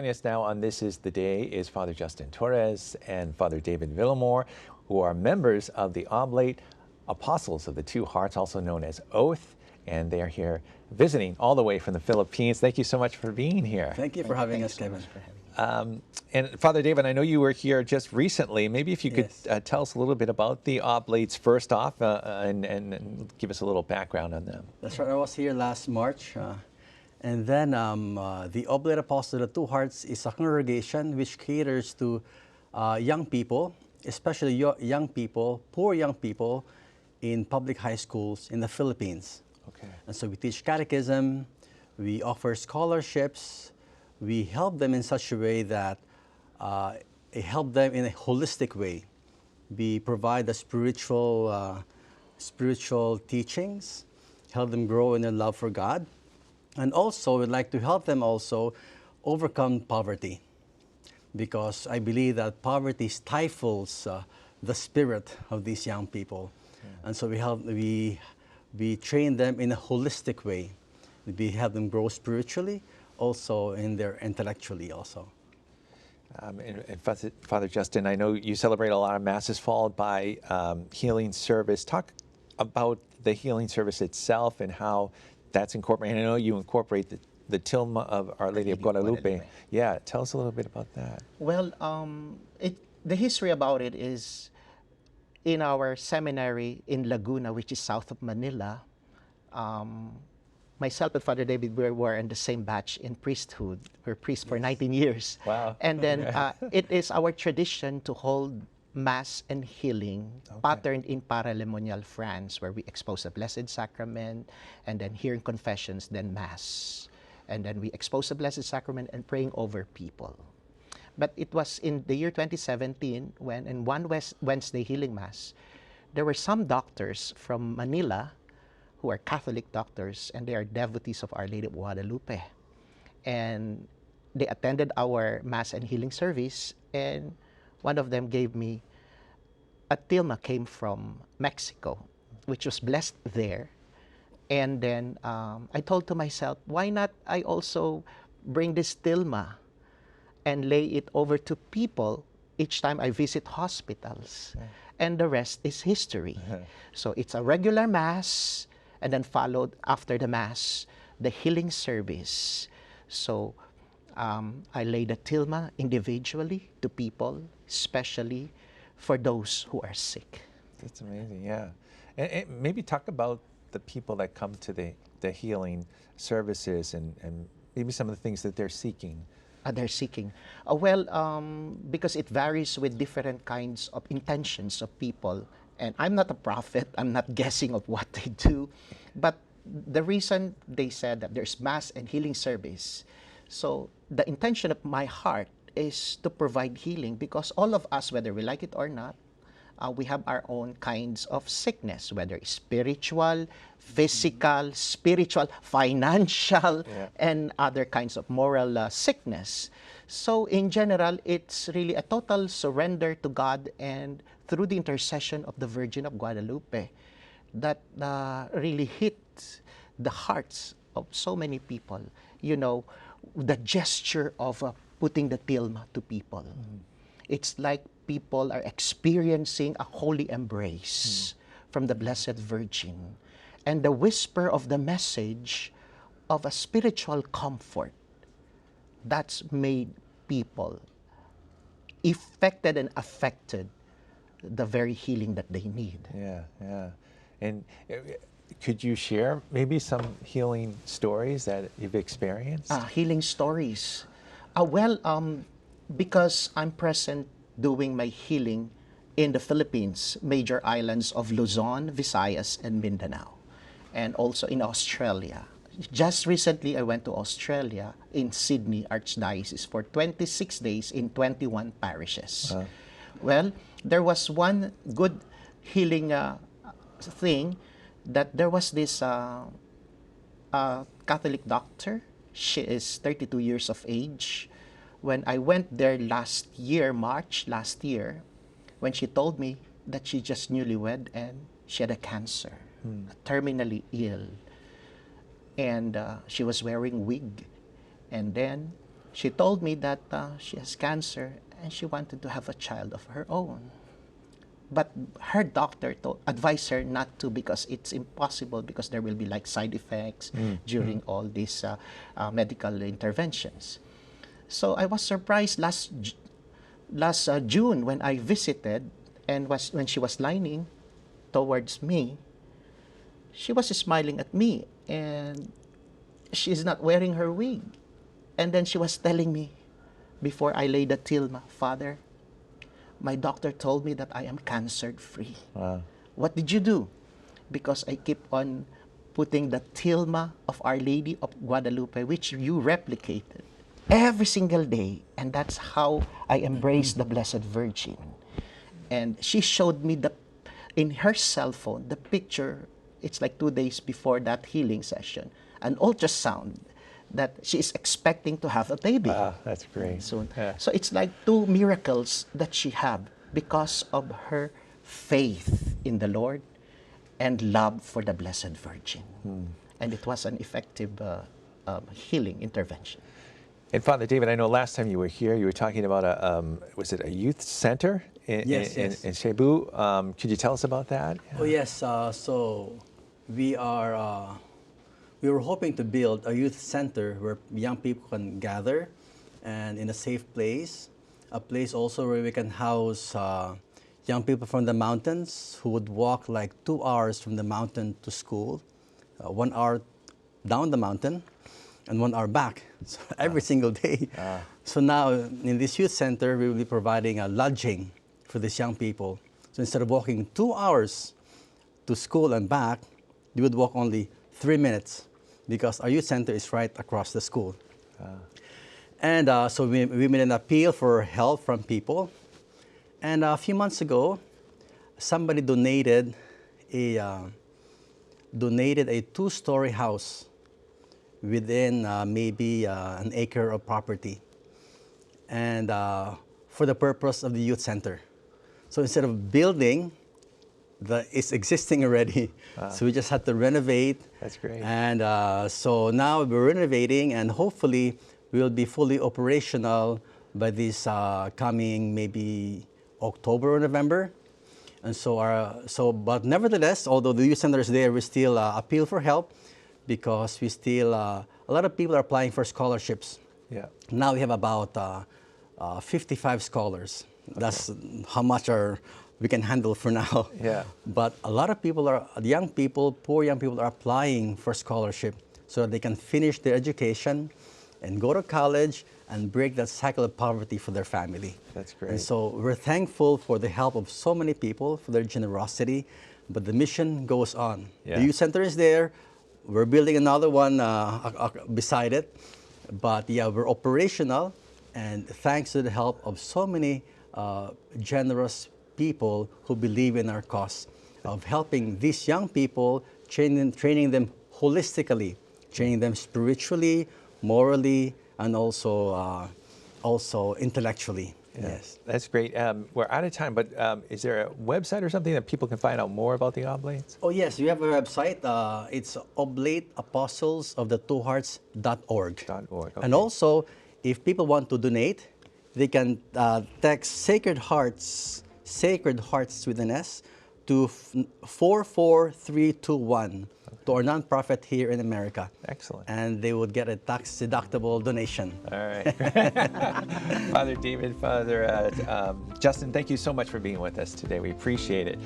Joining us now on This Is the Day is Father Justin Torres and Father David Villamor, who are members of the Oblate Apostles of the Two Hearts, also known as Oath, and they are here visiting all the way from the Philippines. Thank you so much for being here. Thank you for having us, Kevin. And Father David, I know you were here just recently. Maybe if you could Yes. tell us a little bit about the Oblates first off and give us a little background on them. That's right. I was here last March. And then the Oblate Apostles of the Two Hearts is a congregation which caters to young people, especially young people, poor young people in public high schools in the Philippines. Okay. And so we teach catechism, we offer scholarships, we help them in such a way that help them in a holistic way. We provide the spiritual teachings, help them grow in their love for God, and also we'd like to help them also overcome poverty, because I believe that poverty stifles the spirit of these young people. And so we train them in a holistic way. We help them grow spiritually, also in their intellectually also. And Father Justin, I know you celebrate a lot of masses followed by healing service. Talk about the healing service itself and how that's incorporated. I know you incorporate the Tilma of Our Lady of Guadalupe. Yeah, tell us a little bit about that. Well, the history about it is in our seminary in Laguna, which is south of Manila. Myself and Father David were in the same batch in priesthood. We're priests for 19 years. Wow. And then it is our tradition to hold Mass and healing patterned in Paralemonial France, where we expose the Blessed Sacrament, and then hearing confessions, then Mass. And then we expose the Blessed Sacrament and praying over people. But it was in the year 2017 when in one Wednesday healing Mass, there were some doctors from Manila who are Catholic doctors, and they are devotees of Our Lady of Guadalupe. And they attended our Mass and healing service, and one of them gave me a tilma came from Mexico, which was blessed there. And then I told to myself, why not I also bring this tilma and lay it over to people each time I visit hospitals? And the rest is history. So it's a regular Mass, and then followed after the Mass, the healing service. So I lay the tilma individually to people, especially for those who are sick. That's amazing, yeah. And maybe talk about the people that come to the healing services and maybe some of the things that they're seeking. They're seeking. Because it varies with different kinds of intentions of people. And I'm not a prophet, I'm not guessing of what they do. But the reason they said that there's Mass and healing service, so the intention of my heart is to provide healing, because all of us, whether we like it or not, we have our own kinds of sickness, whether it's spiritual, physical, spiritual, financial, and other kinds of moral sickness. So in general, it's really a total surrender to God, and through the intercession of the Virgin of Guadalupe, that really hit the hearts of so many people. You know, the gesture of putting the tilma to people. It's like people are experiencing a holy embrace from the Blessed Virgin, and the whisper of the message of a spiritual comfort that's made people affected and affected the very healing that they need. Yeah, yeah. And could you share maybe some healing stories that you've experienced? Healing stories. Because I'm present doing my healing in the Philippines, major islands of Luzon, Visayas, and Mindanao, and also in Australia. Just recently, I went to Australia in Sydney Archdiocese for 26 days in 21 parishes. Well, there was one good healing thing, that there was this Catholic doctor. She is 32 years of age. When I went there last year, March last year, when she told me that she just newlywed and she had a cancer, terminally ill, and she was wearing wig, and then She told me that she has cancer and she wanted to have a child of her own. But her doctor advised her not to because it's impossible, because there will be like side effects during all these medical interventions. So I was surprised last June when I visited, and when she was lining towards me, she was smiling at me and she's not wearing her wig. And then she was telling me before I laid the Tilma, Father, my doctor told me that I am cancer-free. Wow. What did you do? Because I keep on putting the Tilma of Our Lady of Guadalupe, which you replicated, every single day. And that's how I embrace the Blessed Virgin. And she showed me in her cell phone, the picture. It's like 2 days before that healing session, an ultrasound that she is expecting to have a baby. Wow, that's great. Soon. Yeah. So it's like 2 miracles that she had because of her faith in the Lord and love for the Blessed Virgin. And it was an effective healing intervention. And Father David, I know last time you were here, you were talking about was it a youth center Yes. in Cebu? Could you tell us about that? Oh yes, so we were hoping to build a youth center where young people can gather and in a safe place, a place also where we can house young people from the mountains who would walk like 2 hours from the mountain to school, 1 hour down the mountain and 1 hour back, so every single day. So now in this youth center, we will be providing a lodging for these young people. So instead of walking 2 hours to school and back, you would walk only 3 minutes because our youth center is right across the school. And so we made an appeal for help from people. And a few months ago, somebody donated a 2-story house within maybe an acre of property, and for the purpose of the youth center. So instead of building, it's existing already. So we just had to renovate. That's great. And so now we're renovating, and hopefully we'll be fully operational by this coming maybe October or November. And but nevertheless, although the youth center is there, we still appeal for help because we still, a lot of people are applying for scholarships. Yeah. Now we have about 55 scholars. That's how much we can handle for now. Yeah. But a lot of people young people, poor young people are applying for scholarship so that they can finish their education and go to college and break that cycle of poverty for their family. That's great. And so we're thankful for the help of so many people, for their generosity, but the mission goes on. Yeah. The youth center is there. We're building another one beside it. But yeah, we're operational, and thanks to the help of so many generous people who believe in our cause of helping these young people, training them holistically, training them spiritually, morally, and also intellectually. Yes. That's great. We're out of time, but is there a website or something that people can find out more about the Oblates? Oh yes, we have a website. It's oblateapostlesofthetwohearts.org. .org, And okay. also, if people want to donate, they can text Sacred Hearts with an S, to 44321 to our nonprofit here in America. Excellent. And they would get a tax-deductible donation. All right. Father David, Father Justin, thank you so much for being with us today. We appreciate it.